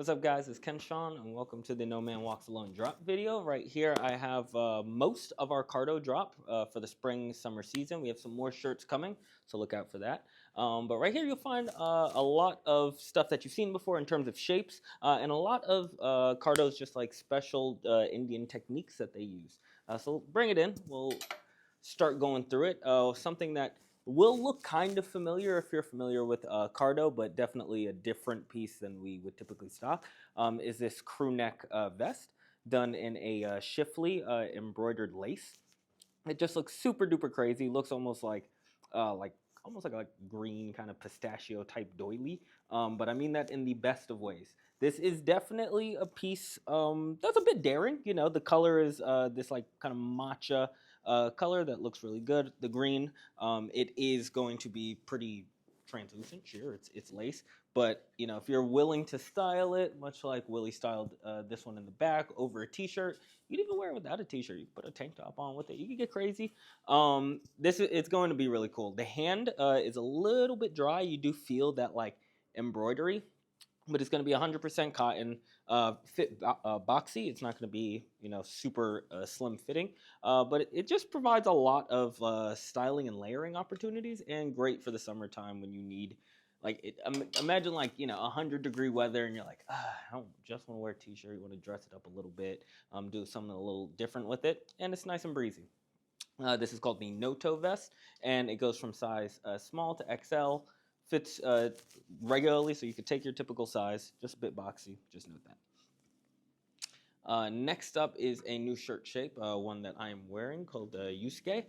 What's up, guys? It's Ken Sean, and welcome to the No Man Walks Alone drop video. Right here, I have most of our Kardo drop for the spring-summer season. We have some more shirts coming, so look out for that. But right here, you'll find a lot of stuff that you've seen before in terms of shapes, and a lot of Kardo's just like special Indian techniques that they use. So bring it in. We'll start going through it. Something that will look kind of familiar if you're familiar with Kardo, but definitely a different piece than we would typically stock, is this crew neck vest done in a Shifley embroidered lace. It just looks super duper crazy. Looks almost like almost like a green kind of pistachio type doily. But I mean that in the best of ways. This is definitely a piece that's a bit daring. You know, the color is this like kind of matcha color that looks really good. The green, it is going to be pretty translucent. Sure, it's lace, but you know, if you're willing to style it, much like Willie styled this one in the back over a t-shirt, you can even wear it without a t-shirt. You can put a tank top on with it. You can get crazy. It's going to be really cool. The hand is a little bit dry. You do feel that like embroidery, but it's going to be 100% cotton, boxy. It's not going to be, you know, super slim fitting, but it just provides a lot of styling and layering opportunities, and great for the summertime when you need, like, imagine like, you know, 100-degree weather, and you're like, I don't just want to wear a t-shirt. You want to dress it up a little bit, do something a little different with it, and it's nice and breezy. This is called the Noto vest, and it goes from size small to XL. Fits regularly, so you could take your typical size. Just a bit boxy, just note that. Next up is a new shirt shape, one that I am wearing called Yusuke.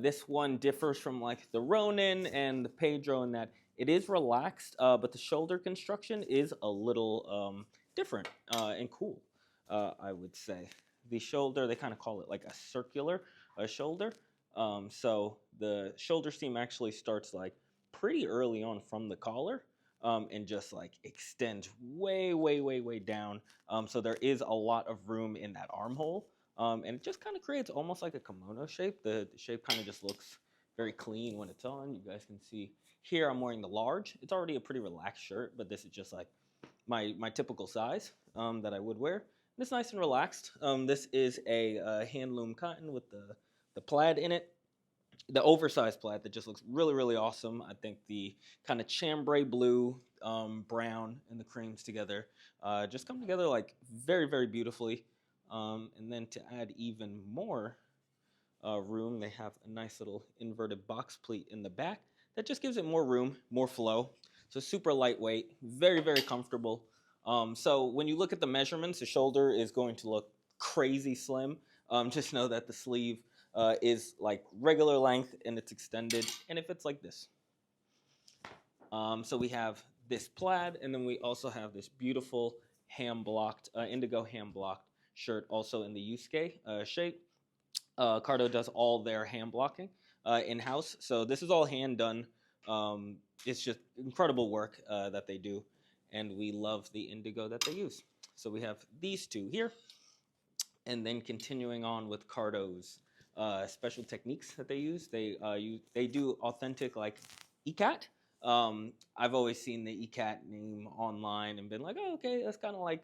This one differs from like the Ronin and the Pedro in that it is relaxed, but the shoulder construction is a little different and cool, I would say. The shoulder, they kind of call it like a circular shoulder. So the shoulder seam actually starts like pretty early on from the collar, and just like extends way down. So there is a lot of room in that armhole, and it just kind of creates almost like a kimono shape. The shape kind of just looks very clean when it's on. You guys can see here I'm wearing the large. It's already a pretty relaxed shirt, but this is just like my typical size that I would wear. And it's nice and relaxed. This is a hand loom cotton with the plaid in it, the oversized plaid that just looks really awesome. I think the kind of chambray blue, brown, and the creams together just come together like very beautifully. And then to add even more room, they have a nice little inverted box pleat in the back that just gives it more room, more flow. So super lightweight, very comfortable. So when you look at the measurements, the shoulder is going to look crazy slim. Just know that the sleeve is like regular length and it's extended, and it fits like this. So we have this plaid, and then we also have this beautiful hand-blocked, indigo hand-blocked shirt, also in the Yusuke shape. Kardo does all their hand blocking in-house, so this is all hand done. It's just incredible work that they do, and we love the indigo that they use. So we have these two here, and then continuing on with Kardo's special techniques that they use. They do authentic like ikat. I've always seen the ikat name online and been like, oh, okay, that's kind of like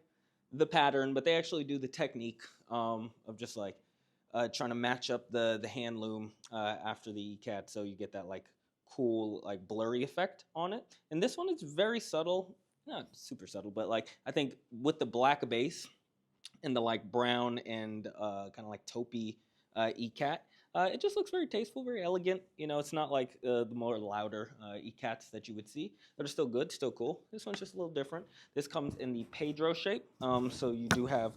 the pattern, but they actually do the technique of just like trying to match up the hand loom after the ikat, so you get that like cool like blurry effect on it. And this one is very subtle, not super subtle, but like I think with the black base and the like brown and kind of like taupey ikat, it just looks very tasteful, very elegant. You know, it's not like the more louder ikats that you would see. That are still good, still cool. This one's just a little different. This comes in the Pedro shape, so you do have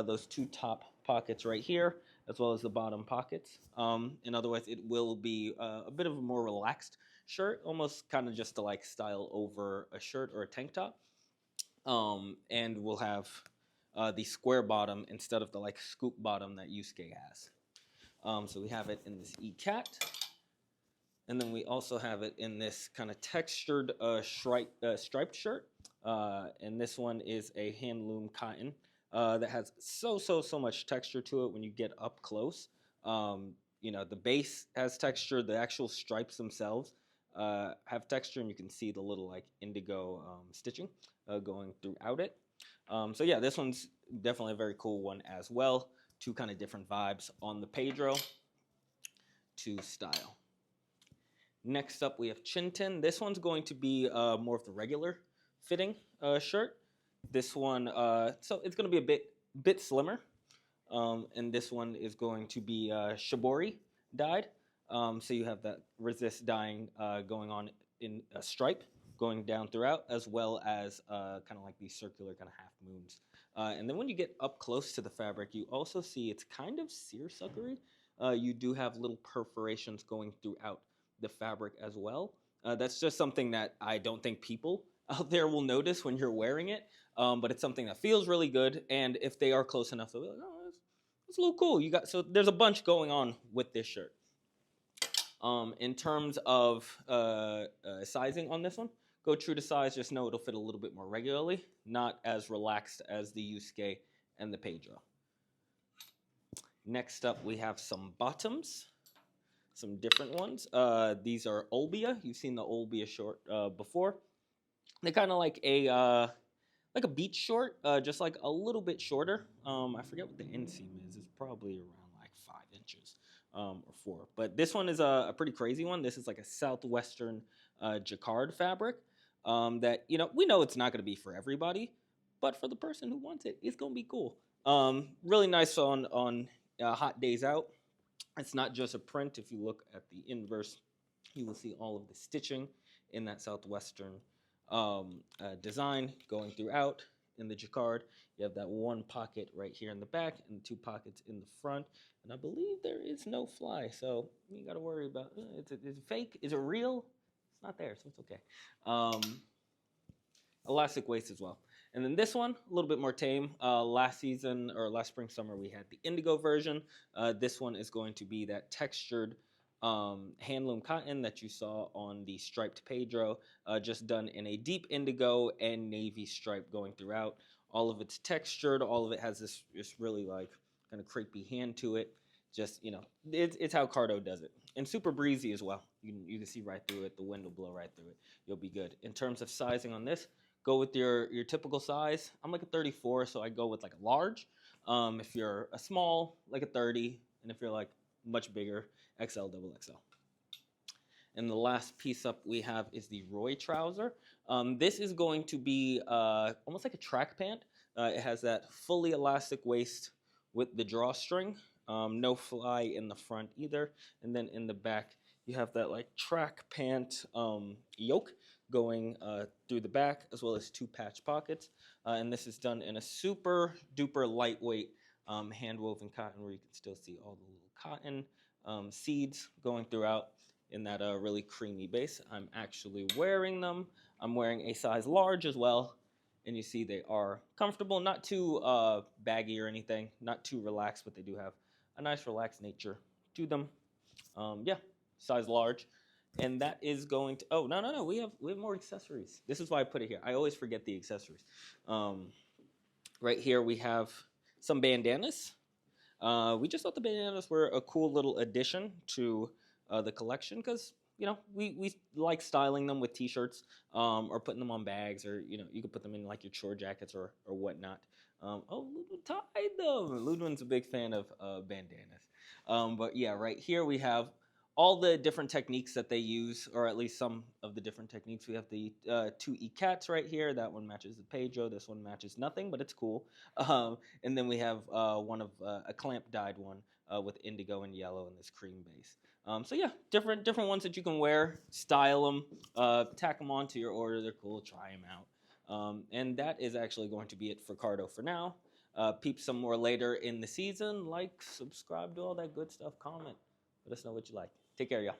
those two top pockets right here, as well as the bottom pockets. In other words, it will be a bit of a more relaxed shirt, almost kind of just to like style over a shirt or a tank top. And we'll have the square bottom instead of the like scoop bottom that Yusuke has. So we have it in this ikat, and then we also have it in this kind of textured striped shirt. And this one is a hand loom cotton that has so much texture to it when you get up close. You know, the base has texture. The actual stripes themselves have texture, and you can see the little like indigo stitching going throughout it. So yeah, this one's definitely a very cool one as well. Two kind of different vibes on the Pedro to style. Next up, we have Chinten. This one's going to be more of the regular fitting shirt. This one, so it's going to be a bit slimmer, and this one is going to be shibori dyed. So you have that resist dyeing going on in a stripe going down throughout, as well as kind of like these circular kind of half moons. And then when you get up close to the fabric, you also see it's kind of seersuckery. You do have little perforations going throughout the fabric as well. That's just something that I don't think people out there will notice when you're wearing it, but it's something that feels really good. And if they are close enough, they'll be like, "Oh, it's a little cool." So there's a bunch going on with this shirt. In terms of sizing on this one, go true to size. Just know it'll fit a little bit more regularly, not as relaxed as the Yusuke and the Pedro. Next up, we have some bottoms. Some different ones. These are Olbia. You've seen the Olbia short before. They're kind of like a beach short, just like a little bit shorter. I forget what the inseam is. It's probably around like 5 inches or 4. But this one is a pretty crazy one. This is like a southwestern jacquard fabric that we know it's not going to be for everybody, but for the person who wants it, it's going to be cool. Really nice on hot days out. It's not just a print. If you look at the inverse, you will see all of the stitching in that southwestern design going throughout in the jacquard. You have that one pocket right here in the back and 2 pockets in the front. And I believe there is no fly, so you got to worry about is it fake? Is it real? It's not there, so it's okay. Elastic waist as well. And then this one, a little bit more tame. Last season, or last spring, summer, we had the indigo version. This one is going to be that textured handloom cotton that you saw on the striped Pedro, just done in a deep indigo and navy stripe going throughout. All of it's textured. All of it has this really like kind of crepey hand to it. Just, it's how Kardo does it. And super breezy as well. You can see right through it. The wind will blow right through it. You'll be good. In terms of sizing on this, go with your typical size. I'm like a 34, so I go with like a large. If you're a small, like a 30, and if you're like much bigger, XL, double XL. And the last piece up we have is the Roy trouser. This is going to be almost like a track pant. It has that fully elastic waist with the drawstring. No fly in the front either. And then in the back, you have that like track pant yoke going through the back, as well as 2 patch pockets. And this is done in a super duper lightweight hand woven cotton, where you can still see all the little cotton seeds going throughout in that really creamy base. I'm actually wearing them. I'm wearing a size large as well. And you see they are comfortable, not too baggy or anything, not too relaxed, but they do have a nice relaxed nature to them. Yeah, size large. And that is going to, oh, no, we have more accessories. This is why I put it here. I always forget the accessories. Right here we have some bandanas. We just thought the bandanas were a cool little addition to the collection because, we like styling them with t-shirts or putting them on bags, or, you could put them in like your chore jackets or whatnot. Oh, Ludwin tied them. Ludwin's a big fan of bandanas. But yeah, right here we have all the different techniques that they use, or at least some of the different techniques. We have the 2 E-Cats right here. That one matches the Pedro. This one matches nothing, but it's cool. And then we have one of a clamp dyed one with indigo and yellow and this cream base. So yeah, different ones that you can wear, style them, tack them onto your order. They're cool. Try them out. And that is actually going to be it for Kardo for now. Peep some more later in the season. Like, subscribe, do all that good stuff. Comment. Let us know what you like. Take care, y'all.